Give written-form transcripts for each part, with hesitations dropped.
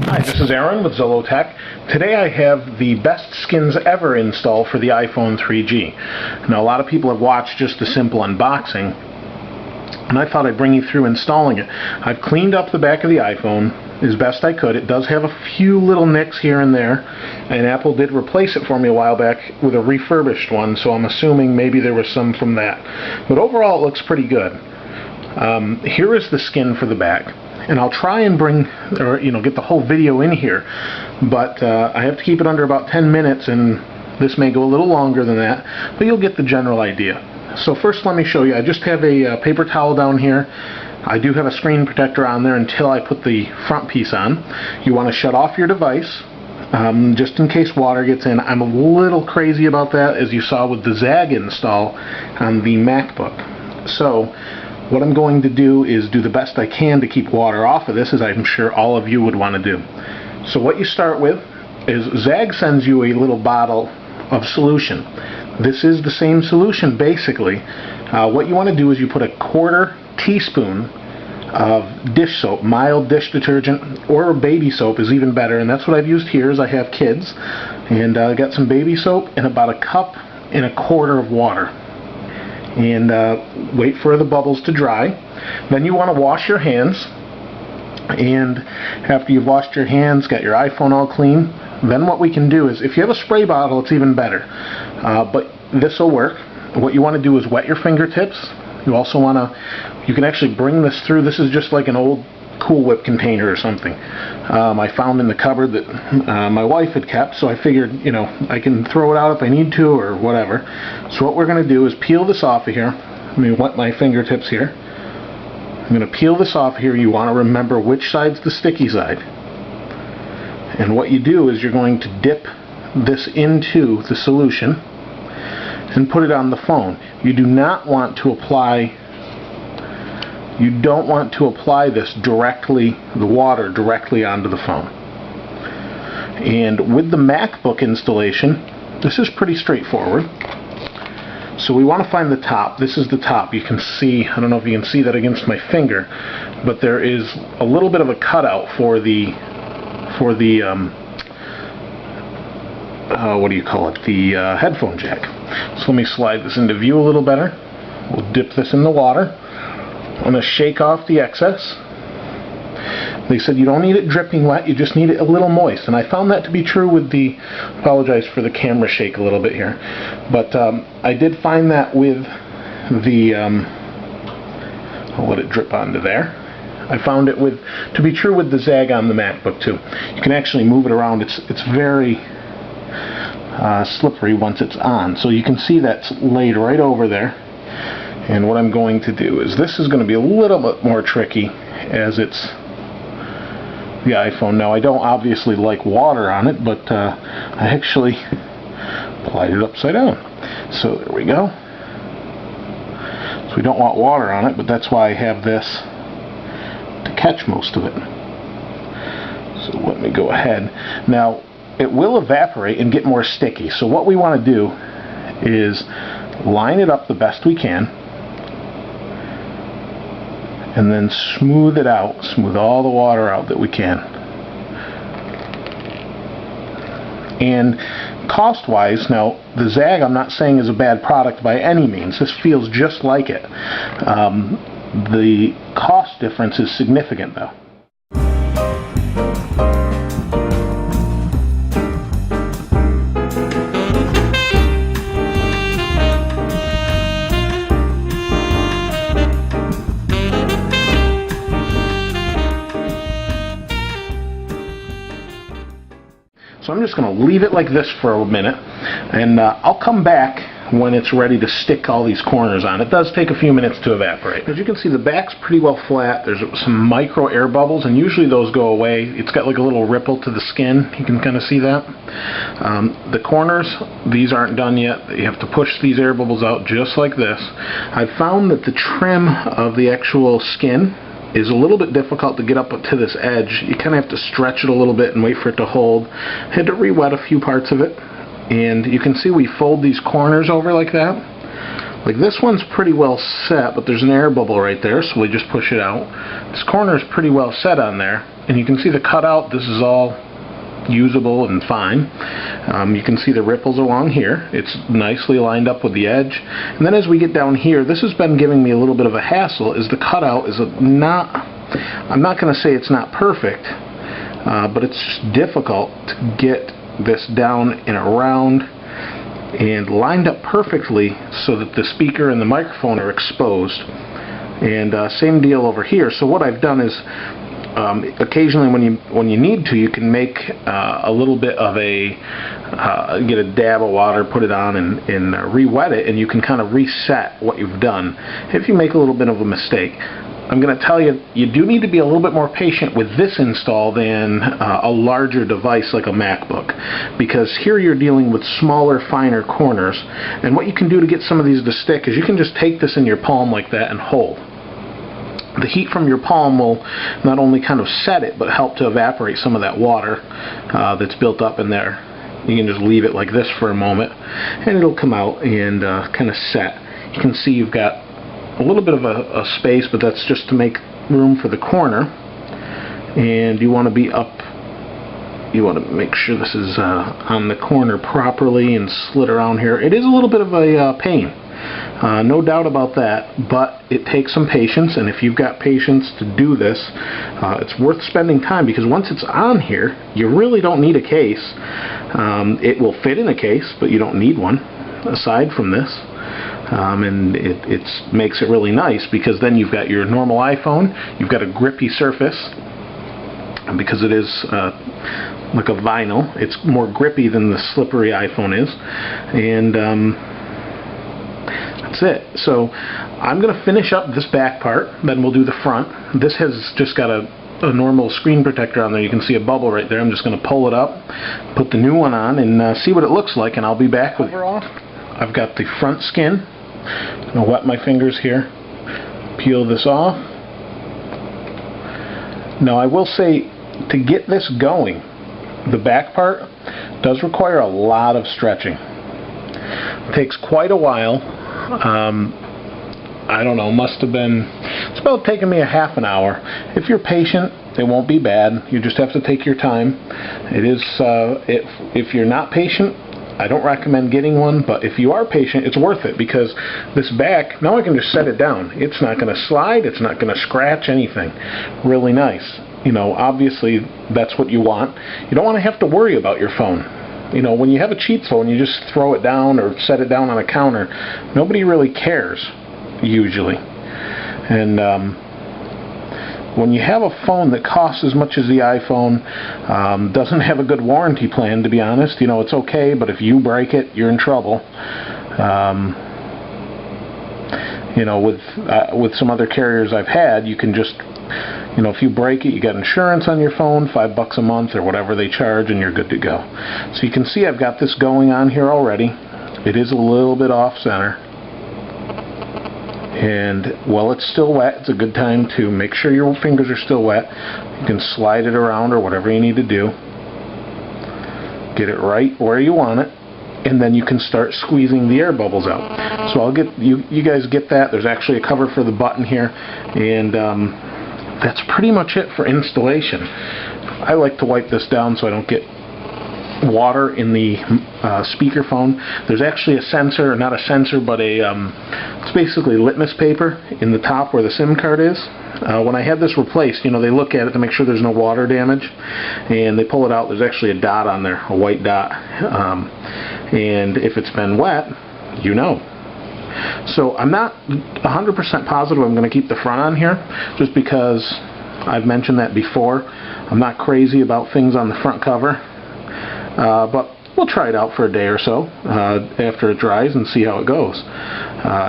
Hi, this is Aaron with Zollotech. Today I have the best skins ever installed for the iPhone 3G. Now, a lot of people have watched just the simple unboxing, and I thought I'd bring you through installing it. I've cleaned up the back of the iPhone as best I could. It does have a few little nicks here and there, and Apple did replace it for me a while back with a refurbished one, so I'm assuming maybe there was some from that. But overall, it looks pretty good. Here is the skin for the back. And I'll try and bring, or get the whole video in here, but I have to keep it under about 10 minutes, and this may go a little longer than that, but you'll get the general idea. So first, let me show you. I just have a paper towel down here. I do have a screen protector on there until I put the front piece on. You want to shut off your device, just in case water gets in. I'm a little crazy about that, as you saw with the Zag install on the MacBook. So what I'm going to do is do the best I can to keep water off of this, as I'm sure all of you would want to do. So what you start with is Zag sends you a little bottle of solution. This is the same solution basically. What you want to do is you put a 1/4 teaspoon of dish soap, mild dish detergent, or baby soap is even better, and that's what I've used here as I have kids. And I got some baby soap and about 1.25 cups of water. And wait for the bubbles to dry. Then you want to wash your hands, and after you've washed your hands, got your iPhone all clean, then what we can do is, if you have a spray bottle, it's even better, but this will work. What you want to do is wet your fingertips. You also want to, you can actually bring this through. This is just like an old Cool Whip container or something I found in the cupboard that my wife had kept, so I figured, I can throw it out if I need to or whatever. So what we're going to do is peel this off of here. Let me wet my fingertips here. I'm going to peel this off here. You want to remember which side's the sticky side. And what you do is you're going to dip this into the solution and put it on the phone. You do not want to apply this directly, the water directly onto the phone. And with the MacBook installation, this is pretty straightforward. So we want to find the top. This is the top. You can see, I don't know if you can see that against my finger, but there is a little bit of a cutout for the what do you call it? The headphone jack. So let me slide this into view a little better. We'll dip this in the water. I'm going to shake off the excess. They said you don't need it dripping wet, you just need it a little moist. And I found that to be true with the, apologize for the camera shake a little bit here, but I did find that with the, I'll let it drip onto there. I found it to be true with the Zag on the MacBook too. You can actually move it around. It's very slippery once it's on. So you can see that's laid right over there. And what I'm going to do is, this is going to be a little bit more tricky as it's the iPhone. Now, I don't obviously like water on it, but I actually applied it upside down. So there we go. So we don't want water on it, but that's why I have this to catch most of it. So let me go ahead. Now, it will evaporate and get more sticky. So what we want to do is line it up the best we can, and then smooth it out, smooth all the water out that we can. And cost-wise, now the Zag I'm not saying is a bad product by any means. This feels just like it. The cost difference is significant though. So I'm just going to leave it like this for a minute, and I'll come back when it's ready to stick all these corners on. It does take a few minutes to evaporate. As you can see, the back's pretty well flat. There's some micro air bubbles, and usually those go away. It's got like a little ripple to the skin. You can kind of see that. The corners, these aren't done yet. You have to push these air bubbles out just like this. I've found that the trim of the actual skin is a little bit difficult to get up to this edge. You kind of have to stretch it a little bit and wait for it to hold. I had to re-wet a few parts of it, and you can see we fold these corners over like that. Like this one's pretty well set, but there's an air bubble right there, so we just push it out. This corner is pretty well set on there, and you can see the cutout. This is all usable and fine. You can see the ripples along here. It's nicely lined up with the edge. And then as we get down here, this has been giving me a little bit of a hassle, is the cutout is not, I'm not going to say it's not perfect, but it's just difficult to get this down and around and lined up perfectly so that the speaker and the microphone are exposed. And same deal over here. So what I've done is occasionally when you need to, you can make a little bit of a get a dab of water, put it on, and re-wet it, and you can kind of reset what you've done if you make a little bit of a mistake. I'm going to tell you, you do need to be a little bit more patient with this install than a larger device like a MacBook, because here you're dealing with smaller, finer corners, and what you can do to get some of these to stick is you can just take this in your palm like that and hold. The heat from your palm will not only kind of set it, but help to evaporate some of that water that's built up in there. You can just leave it like this for a moment, and it'll come out and kind of set. You can see you've got a little bit of a space, but that's just to make room for the corner. And you want to be up, you want to make sure this is on the corner properly and slid around here. It is a little bit of a pain. No doubt about that, but it takes some patience, and if you've got patience to do this, it's worth spending time, because once it's on here, you really don't need a case. It will fit in a case, but you don't need one aside from this. And it makes it really nice, because then you've got your normal iPhone, you've got a grippy surface, because it is like a vinyl. It's more grippy than the slippery iPhone is, and that's it. So I'm going to finish up this back part, then we'll do the front. This has just got a normal screen protector on there. You can see a bubble right there. I'm just going to pull it up, put the new one on, and see what it looks like, and I'll be back with you. I've got the front skin. I'm going to wet my fingers here, peel this off. Now I will say, to get this going, the back part does require a lot of stretching. It takes quite a while. I don't know, must have been, it's about taking me a half an hour. If you're patient, it won't be bad. You just have to take your time. It is, if you're not patient, I don't recommend getting one, but if you are patient, it's worth it, because this back, now I can just set it down. It's not going to slide, it's not going to scratch anything. Really nice. You know, obviously that's what you want. You don't want to have to worry about your phone. You know, when you have a cheap phone, you just throw it down or set it down on a counter. Nobody really cares, usually. And when you have a phone that costs as much as the iPhone, doesn't have a good warranty plan, to be honest, you know, it's okay, but if you break it, you're in trouble. You know, with some other carriers I've had, you can just, you know, if you break it, you get insurance on your phone, $5 a month or whatever they charge, and you're good to go. So you can see I've got this going on here already. It is a little bit off center. And while it's still wet, it's a good time to make sure your fingers are still wet. You can slide it around or whatever you need to do. Get it right where you want it, and then you can start squeezing the air bubbles out. So I'll get you guys get that. There's actually a cover for the button here, and that's pretty much it for installation. I like to wipe this down so I don't get water in the speakerphone. There's actually a sensor, not a sensor, but it's basically litmus paper in the top where the SIM card is. When I had this replaced, you know, they look at it to make sure there's no water damage, and they pull it out. There's actually a dot on there, a white dot, and if it's been wet, you know. So I'm not 100% positive I'm going to keep the front on here, just because I've mentioned that before. I'm not crazy about things on the front cover. But we'll try it out for a day or so after it dries and see how it goes.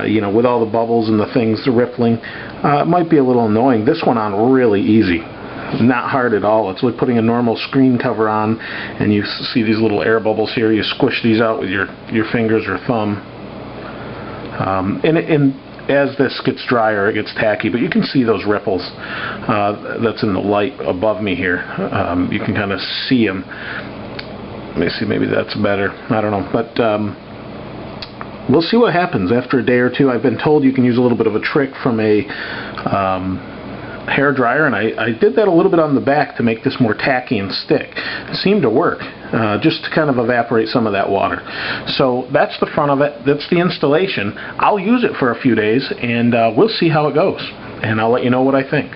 You know, with all the bubbles and the things, the rippling, it might be a little annoying. This one on really easy. Not hard at all. It's like putting a normal screen cover on, and you see these little air bubbles here. You squish these out with your fingers or thumb. And as this gets drier, it gets tacky, but you can see those ripples. That's in the light above me here. You can kind of see them. Let me see, maybe that's better. I don't know. But we'll see what happens after a day or two. I've been told you can use a little bit of a trick from a hair dryer, and I did that a little bit on the back to make this more tacky and stick. It seemed to work, just to kind of evaporate some of that water. So that's the front of it. That's the installation. I'll use it for a few days, and we'll see how it goes, and I'll let you know what I think.